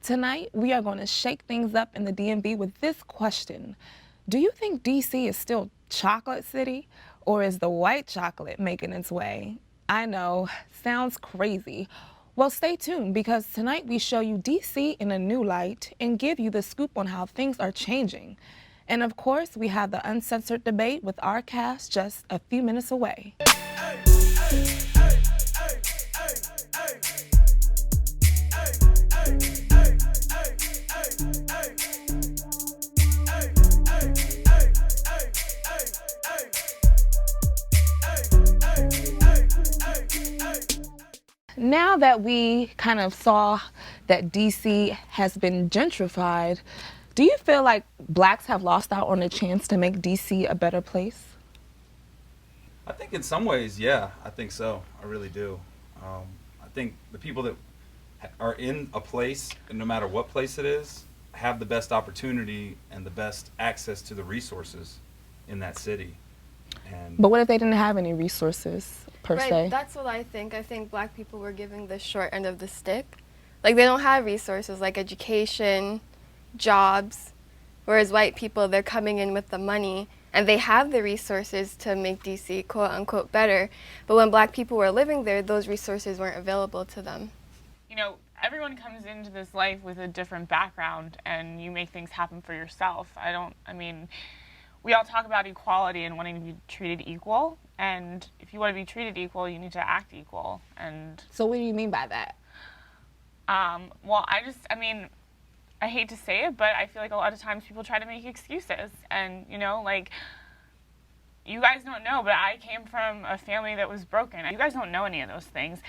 Tonight, we are going to shake things up in the DMV with this question. Do you think DC is still chocolate city, or is the white chocolate making its way? I know, sounds crazy. Well, stay tuned because tonight we show you DC in a new light and give you the scoop on how things are changing. And of course, we have the uncensored debate with our cast just a few minutes away. Now that we kind of saw that DC has been gentrified, do you feel like blacks have lost out on a chance to make DC a better place? I think in some ways, yeah, I think so. I really do. I think the people that are in a place, and no matter what place it is, have the best opportunity and the best access to the resources in that city. But what if they didn't have any resources per se? That's what I think. I think black people were giving the short end of the stick. Like, they don't have resources like education, jobs, whereas white people, they're coming in with the money and they have the resources to make DC quote unquote better. But when black people were living there, those resources weren't available to them. You know, everyone comes into this life with a different background and you make things happen for yourself. We all talk about equality and wanting to be treated equal. And if you want to be treated equal, you need to act equal. And so what do you mean by that? I hate to say it, but I feel like a lot of times people try to make excuses. And, you guys don't know, but I came from a family that was broken. You guys don't know any of those things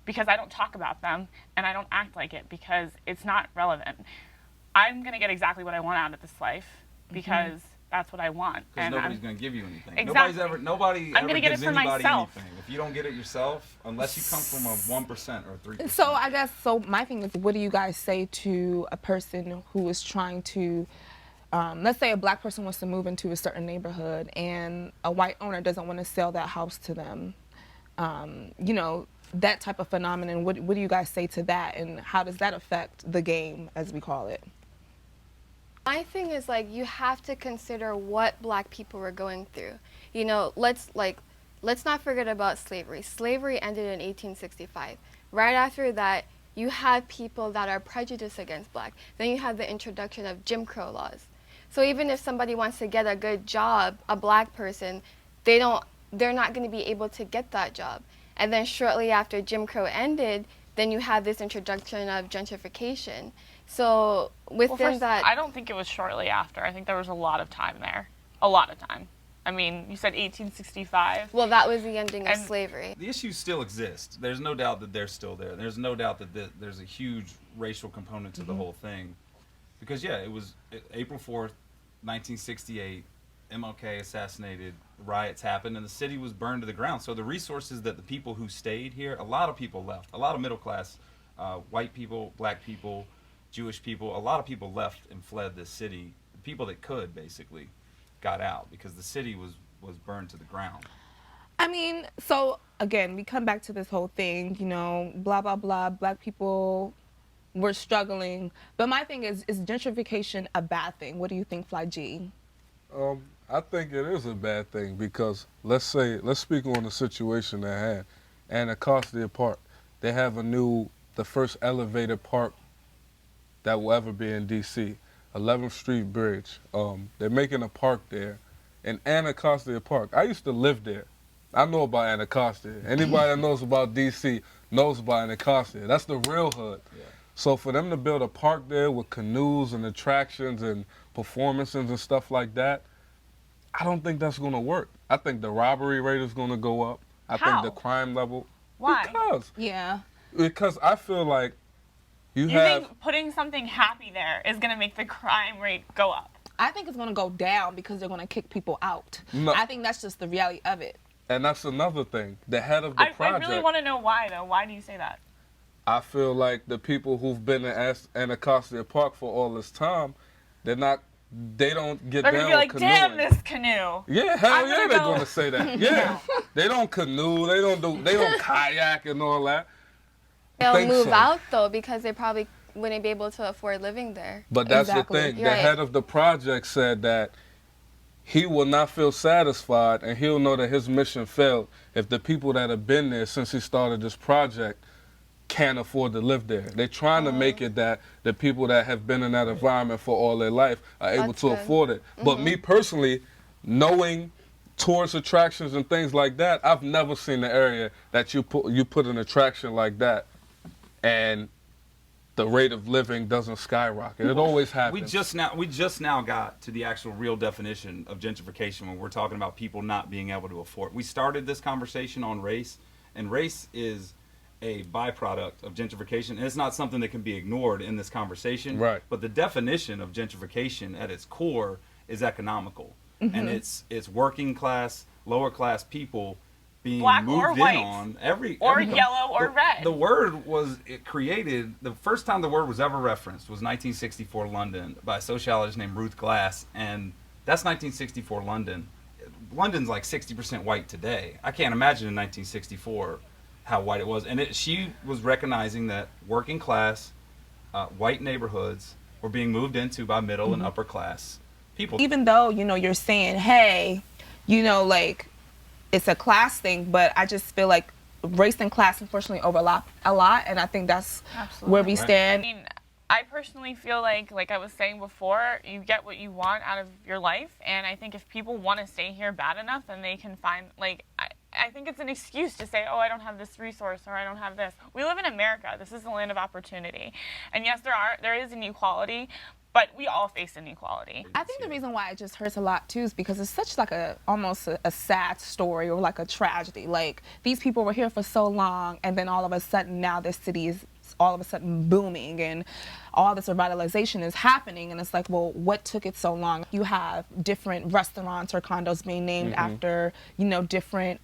because I don't talk about them and I don't act like it because it's not relevant. I'm going to get exactly what I want out of this life because that's what I want. Because nobody's going to give you anything. Exactly. Nobody I'm ever gonna get gives it for anybody myself. anything. If you don't get it yourself, unless you come from a 1% or 3%. So I guess, my thing is, what do you guys say to a person who is trying to, let's say a black person wants to move into a certain neighborhood and a white owner doesn't want to sell that house to them? That type of phenomenon, what do you guys say to that, and how does that affect the game, as we call it? My thing is, you have to consider what black people were going through. Let's not forget about slavery. Slavery ended in 1865. Right after that, you have people that are prejudiced against black. Then you have the introduction of Jim Crow laws. So even if somebody wants to get a good job, a black person, they're not going to be able to get that job. And then shortly after Jim Crow ended, then you have this introduction of gentrification. So I don't think it was shortly after. I think there was a lot of time there. A lot of time. You said 1865. Well, that was the ending of slavery. The issues still exist. There's no doubt that they're still there. There's no doubt that there's a huge racial component to the whole thing. Because, yeah, it was April 4th, 1968, MLK assassinated, riots happened, and the city was burned to the ground. So the resources that the people who stayed here, a lot of people left. A lot of middle class, white people, black people, Jewish people, a lot of people left and fled this city. The people that could, basically, got out because the city was burned to the ground. So again, we come back to this whole thing, blah, blah, blah, black people were struggling. But my thing is gentrification a bad thing? What do you think, Fly G? I think it is a bad thing because let's speak on the situation at hand. Anacostia Park, they have the first elevated park that will ever be in DC, 11th Street Bridge. They're making a park there in Anacostia Park. I used to live there. I know about Anacostia. Anybody that knows about DC knows about Anacostia. That's the real hood. Yeah. So for them to build a park there with canoes and attractions and performances and stuff like that, I don't think that's going to work. I think the robbery rate is going to go up. I think the crime level. Why? Because I feel like you think putting something happy there is going to make the crime rate go up? I think it's going to go down because they're going to kick people out. No. I think that's just the reality of it. And that's another thing. The head of the project. I really want to know why, though. Why do you say that? I feel like the people who've been in Anacostia Park for all this time, they don't get down with They're going to be like, canoeing. damn this canoe. Yeah, hell yeah, they're going to say that. Yeah. They don't canoe, they don't kayak and all that. They'll move out, though, because they probably wouldn't be able to afford living there. But that's Exactly. the thing. You're The right. head of the project said that he will not feel satisfied and he'll know that his mission failed if the people that have been there since he started this project can't afford to live there. They're trying to make it that the people that have been in that environment for all their life are able That's to good. afford it. But me personally, knowing tourist attractions and things like that, I've never seen an area that you put an attraction like that and the rate of living doesn't skyrocket. It always happens. We just now got to the actual real definition of gentrification when we're talking about people not being able to afford. We started this conversation on race, and race is a byproduct of gentrification, and it's not something that can be ignored in this conversation. Right. But the definition of gentrification at its core is economical, and it's working class, lower class people being Black moved or in white. on every yellow or red. The word created. The first time the word was ever referenced was 1964 London by a sociologist named Ruth Glass, and that's 1964 London. London's like 60% white today. I can't imagine in 1964 how white it was, and she was recognizing that working class, white neighborhoods were being moved into by middle and upper class people. Even though, you're saying, hey, like, it's a class thing, but I just feel like race and class unfortunately overlap a lot, and I think that's where we Right. I stand. mean, I personally feel like I was saying before, you get what you want out of your life, and I think if people want to stay here bad enough, then they can find, I think it's an excuse to say, oh, I don't have this resource or I don't have this. We live in America. This is the land of opportunity. And yes, there is inequality, but we all face inequality. I think the reason why it just hurts a lot too is because it's such almost a sad story or like a tragedy. Like, these people were here for so long, and then all of a sudden now this city is all of a sudden booming and all this revitalization is happening, and it's like, well, what took it so long? You have different restaurants or condos being named after, different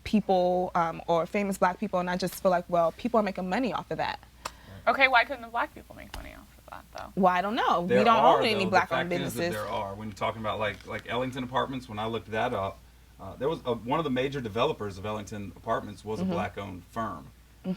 people or famous black people, and I just feel like, well, people are making money off of that. Okay, why couldn't the black people make money off of that, though? Well, I don't know. There We don't are, own any though. black-owned The fact is that businesses. there are. When you're talking about like Ellington Apartments, when I looked that up, there was one of the major developers of Ellington Apartments was a black-owned firm.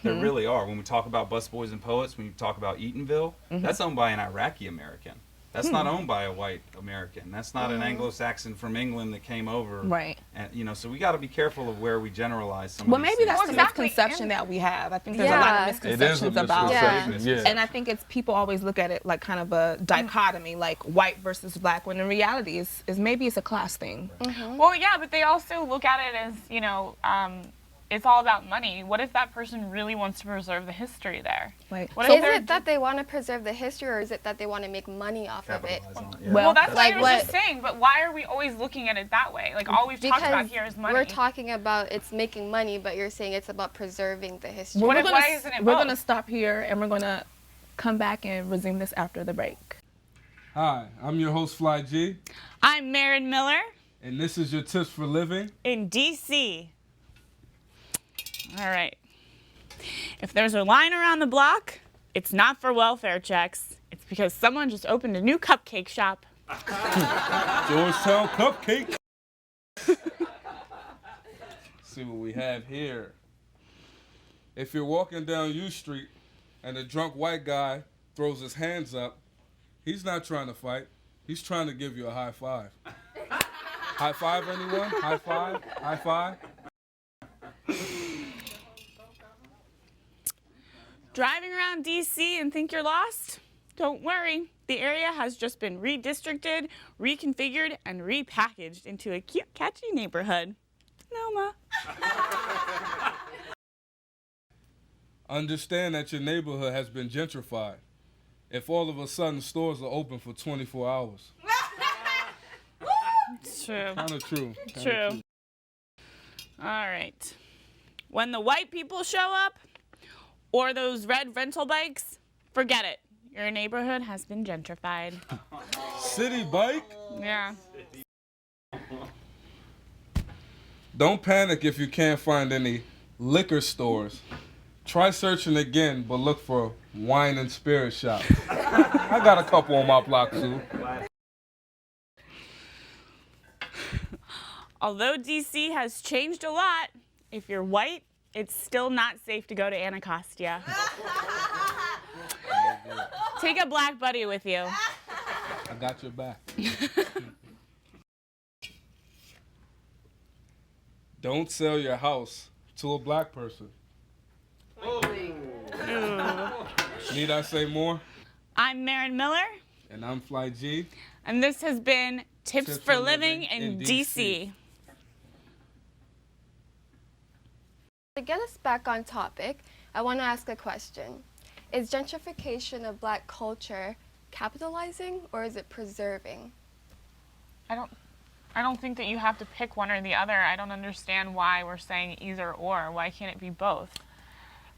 There really are. When we talk about Busboys and Poets, when you talk about Eatonville, that's owned by an Iraqi American. That's not owned by a white American. That's not an Anglo-Saxon from England that came over. Right. And so we got to be careful of where we generalize some Well, of these maybe that's things. the Exactly. misconception that we have. I think there's a lot Yeah. of It is a misconceptions about misconception. Yeah. Yeah. And I think it's people always look at it like kind of a dichotomy, like white versus black, when in reality is maybe it's a class thing. Well, yeah, but they also look at it as, it's all about money. What if that person really wants to preserve the history there? Like, What Is if they're it that they want to preserve the history, or is it that they want to make money off of it? Capitalize on it, yeah. Well, Well, that's Like what I was just what- saying, but why are we always looking at it that way? Like, all we've talked about here is money. we're talking about it's making money, but you're saying it's about preserving the history. well, What if- why isn't it we're both? gonna stop here and we're gonna come back and resume this after the break. Hi, I'm your host, Fly G, I'm Marin Miller and this is your Tips for Living. in D.C. All right. If there's a line around the block, it's not for welfare checks. It's because someone just opened a new cupcake shop. Georgetown Cupcake. See what we have here. If you're walking down U Street and a drunk white guy throws his hands up, he's not trying to fight. He's trying to give you a high five. High five, anyone? High five? High five? Driving around D.C. and think you're lost? Don't worry. The area has just been redistricted, reconfigured, and repackaged into a cute, catchy neighborhood. Noma. Understand that your neighborhood has been gentrified. If all of a sudden stores are open for 24 hours. It's true. Kind of true. True. All right. When the white people show up, or those red rental bikes, forget it. Your neighborhood has been gentrified. City bike? Yeah. Don't panic if you can't find any liquor stores. Try searching again, but look for wine and spirit shops. I got a couple on my block too. Although DC has changed a lot, if you're white, it's still not safe to go to Anacostia. Take a black buddy with you. I got your back. Don't sell your house to a black person. Need I say more? I'm Marin Miller, And I'm Fly G. and this has been Tips for Living in DC. To get us back on topic, I want to ask a question. Is gentrification of black culture capitalizing or is it preserving? I don't think that you have to pick one or the other. I don't understand why we're saying either or. Why can't it be both?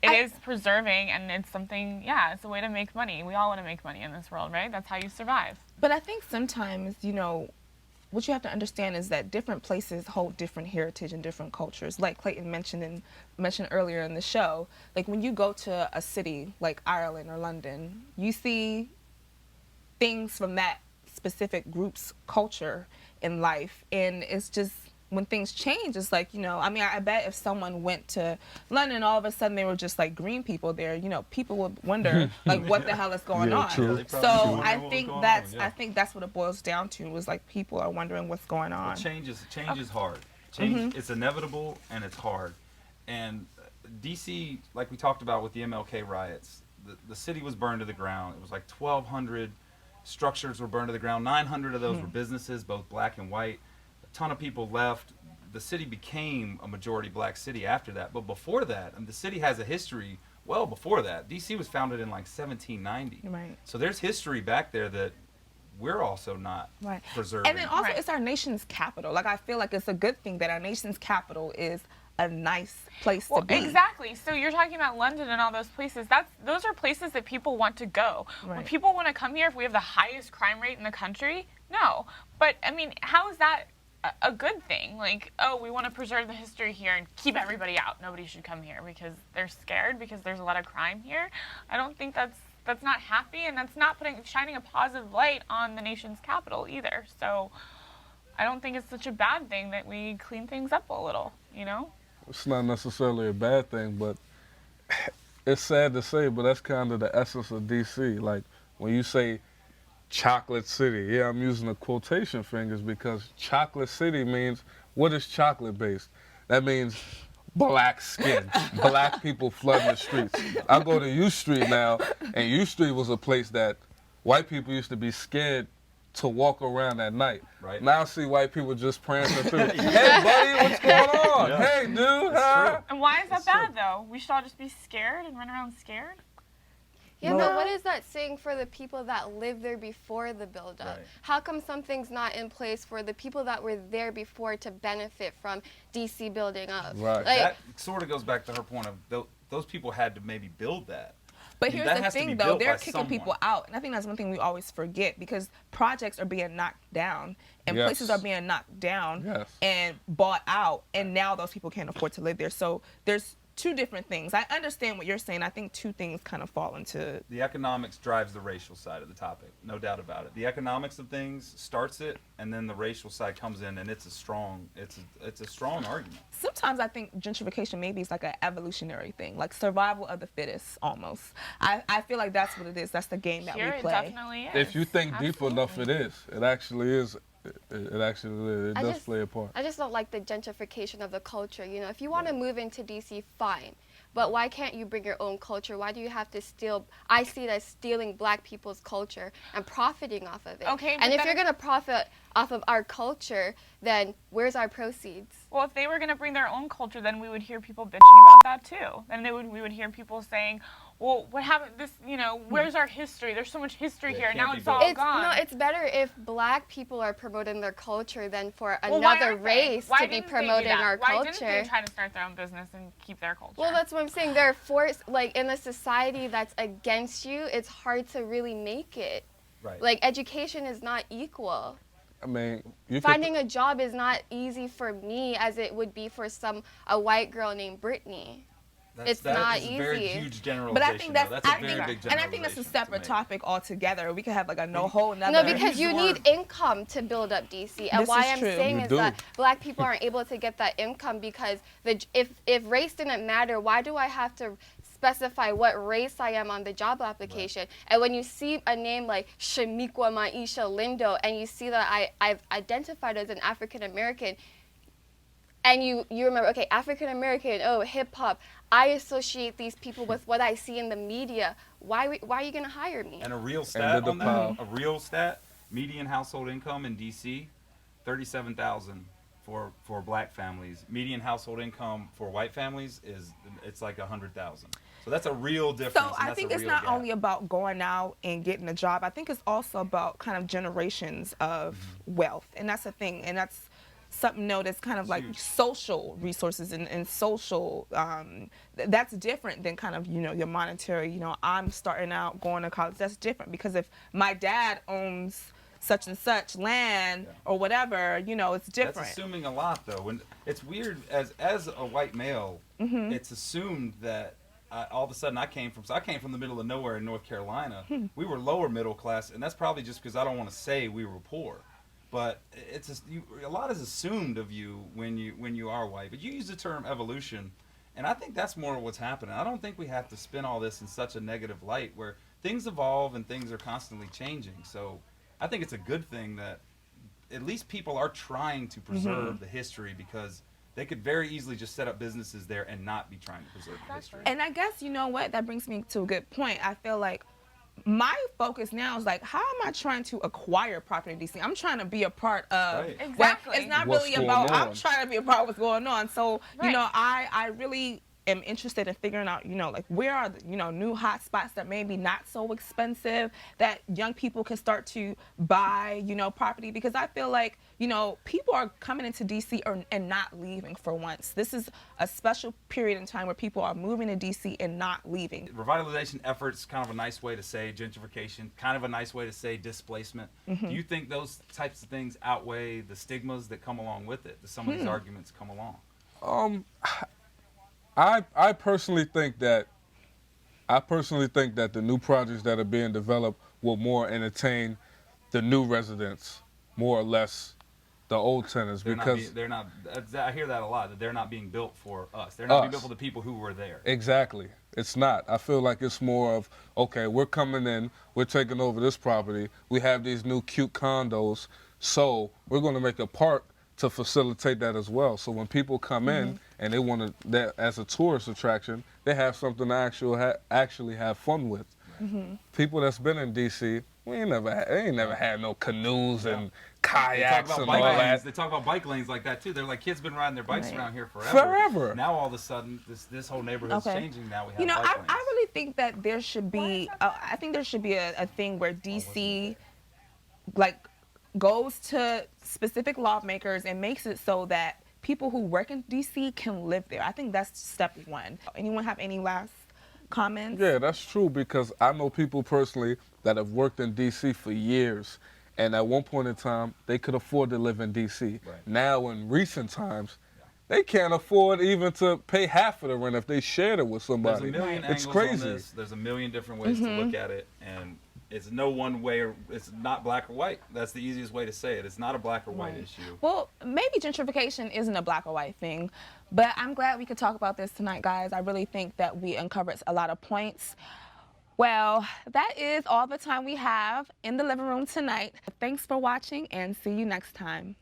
It is preserving, and it's something, yeah, it's a way to make money. We all want to make money in this world, right? That's how you survive. But I think sometimes, you know, what you have to understand is that different places hold different heritage and different cultures. Like Clayton mentioned earlier in the show, like when you go to a city like Ireland or London, you see things from that specific group's culture in life, and it's just when things change, it's like, you know, I mean, I bet if someone went to London, all of a sudden they were just like green people there, you know, people would wonder like what the hell is going on. True. So I think that's what it boils down to, was like people are wondering what's going on. Well, change is hard. Change it's inevitable and it's hard. And DC, like we talked about with the MLK riots, the city was burned to the ground. It was like 1,200 structures were burned to the ground. 900 of those were businesses, both black and white. A ton of people left. The city became a majority black city after that. But before that, and the city has a history well before that. DC was founded in like 1790. Right. So there's history back there that we're also not preserving. And then also it's our nation's capital. Like I feel like it's a good thing that our nation's capital is a nice place to be. Exactly. So you're talking about London and all those places. Those are places that people want to go. Right. Would people want to come here if we have the highest crime rate in the country? No. But I mean, how is that a good thing? Like, oh, we want to preserve the history here and keep everybody out. Nobody should come here because they're scared because there's a lot of crime here. I don't think that's not happy, and that's not shining a positive light on the nation's capital either. So I don't think it's such a bad thing that we clean things up a little, you know? It's not necessarily a bad thing, but it's sad to say, but that's kind of the essence of DC. Like when you say chocolate city, yeah, I'm using the quotation fingers because chocolate city means, what is chocolate based? That means black skin, black people flooding the streets. I go to U Street now, and U Street was a place that white people used to be scared to walk around at night. Right. Now I see white people just prancing through. Hey, buddy, what's going on? Yeah. Hey, dude. Huh? And why is that bad, though? We should all just be scared and run around scared? Yeah, but what is that saying for the people that lived there before the buildup? Right. How come something's not in place for the people that were there before to benefit from DC building up? Right. Like, that sort of goes back to her point of those people had to maybe build that. But I mean, here's that the has to be thing, though, built they're by kicking someone. people out, and I think that's one thing we always forget, because projects are being knocked down, and Yes. places are being knocked down Yes. and bought out, and now those people can't afford to live there. So there's two different things. I understand what you're saying. I think two things kind of fall into. The economics drives the racial side of the topic, no doubt about it. The economics of things starts it, and then the racial side comes in, and it's a strong argument. Sometimes I think gentrification maybe is like an evolutionary thing, like survival of the fittest almost. I feel like that's what it is. That's the game that Here we it play. definitely is. If you think deep enough, it is. It actually is. It actually I does just- play a part. I just don't like the gentrification of the culture. You know, if you want to move into DC, fine. But why can't you bring your own culture? Why do you have to steal? I see it as stealing black people's culture and profiting off of it. Okay, and but if then- you're going to profit off of our culture, then where's our proceeds? Well, if they were going to bring their own culture, then we would hear people bitching about that too. Then we would hear people saying, well, what happened, this, you know, where's our history? There's so much history Yeah, it here. can't Now be it's all both. gone. No, it's better if black people are promoting their culture than for Well, why another aren't they? race Why to be didn't they do promoting that? our Why culture. didn't they try to start their own business and keep their culture? Well, that's what I'm saying. They're forced, like, in a society that's against you, it's hard to really make it. Right. Like, education is not equal. I mean, you Finding a job is not easy for me as it would be for a white girl named Brittany. It's not a very easy. huge generalization. But I think that's, though. That's a very big and I think that's a generalization to separate make. topic altogether. We could have like a whole nother. No, because use you the need word- income to build up DC. And This why is I'm true. saying You is do. that black people aren't able to get that income because if race didn't matter, why do I have to specify what race I am on the job application. And when you see a name like Shamiqua Maisha Lindo, and you see that I've identified as an African American, and you remember, okay, African American, oh, hip hop, I associate these people with what I see in the media. Why are you gonna hire me? And a real stat on that, Mhm. a real stat, median household income in DC, 37,000 for black families. Median household income for white families it's like 100,000. So that's a real difference. So and I that's think a it's real not gap. only about going out and getting a job. I think it's also about kind of generations of wealth, and that's the thing, and that's something that's kind of like Huge. social resources and social. That's different than kind of your monetary. I'm starting out going to college. That's different because if my dad owns such and such land or whatever, it's different. That's assuming a lot, though. When it's weird, as a white male, it's assumed that all of a sudden I came from the middle of nowhere in North Carolina. We were lower middle class, and that's probably just because I don't want to say we were poor. But a lot is assumed of you when you are white. But you use the term evolution, and I think that's more what's happening. I don't think we have to spin all this in such a negative light where things evolve and things are constantly changing. So I think it's a good thing that at least people are trying to preserve the history, because they could very easily just set up businesses there and not be trying to preserve the history. And I guess what, that brings me to a good point. I feel like my focus now is like, how am I trying to acquire property in DC? I'm trying to be a part of. Right. Exactly. It's not What's really going about. on. I'm trying to be a part of what's going on. So Right. I really am interested in figuring out like where are the new hot spots that maybe not so expensive that young people can start to buy property, because I feel like people are coming into DC and not leaving for once. This is a special period in time where people are moving to DC and not leaving. Revitalization efforts, kind of a nice way to say gentrification, kind of a nice way to say displacement. Do you think those types of things outweigh the stigmas that come along with it, that some of these arguments come along? I personally think that the new projects that are being developed will more entertain the new residents more or less the old tenants, because they're not. I hear that a lot. That they're not being built for us. They're not being built for the people who were there. exactly, it's not. I feel like it's more of, okay, we're coming in, we're taking over this property, we have these new cute condos, so we're going to make a park to facilitate that as well. So when people come in and they want that as a tourist attraction, they have something to actually have fun with. People that's been in DC, they ain't never had no canoes and kayaks and all that. They talk about bike lanes like that too. They're like, kids been riding their bikes Right. around here forever. Forever. Now all of a sudden, this whole neighborhood's changing. Now we have bike lanes. I really think that there should be I think there should be a thing where DC like goes to specific lawmakers and makes it so that people who work in DC can live there. I think that's step one. Anyone have any last comments? Yeah, that's true, because I know people personally that have worked in DC for years, and at one point in time they could afford to live in DC. Right. Now in recent times, they can't afford even to pay half of the rent if they shared it with somebody. There's a million It's angles crazy. on this. There's a million different ways to look at it, and it's no one way. It's not black or white. That's the easiest way to say it. It's not a black or white issue. Well, maybe gentrification isn't a black or white thing, but I'm glad we could talk about this tonight, guys. I really think that we uncovered a lot of points. Well, that is all the time we have in the living room tonight. Thanks for watching, and see you next time.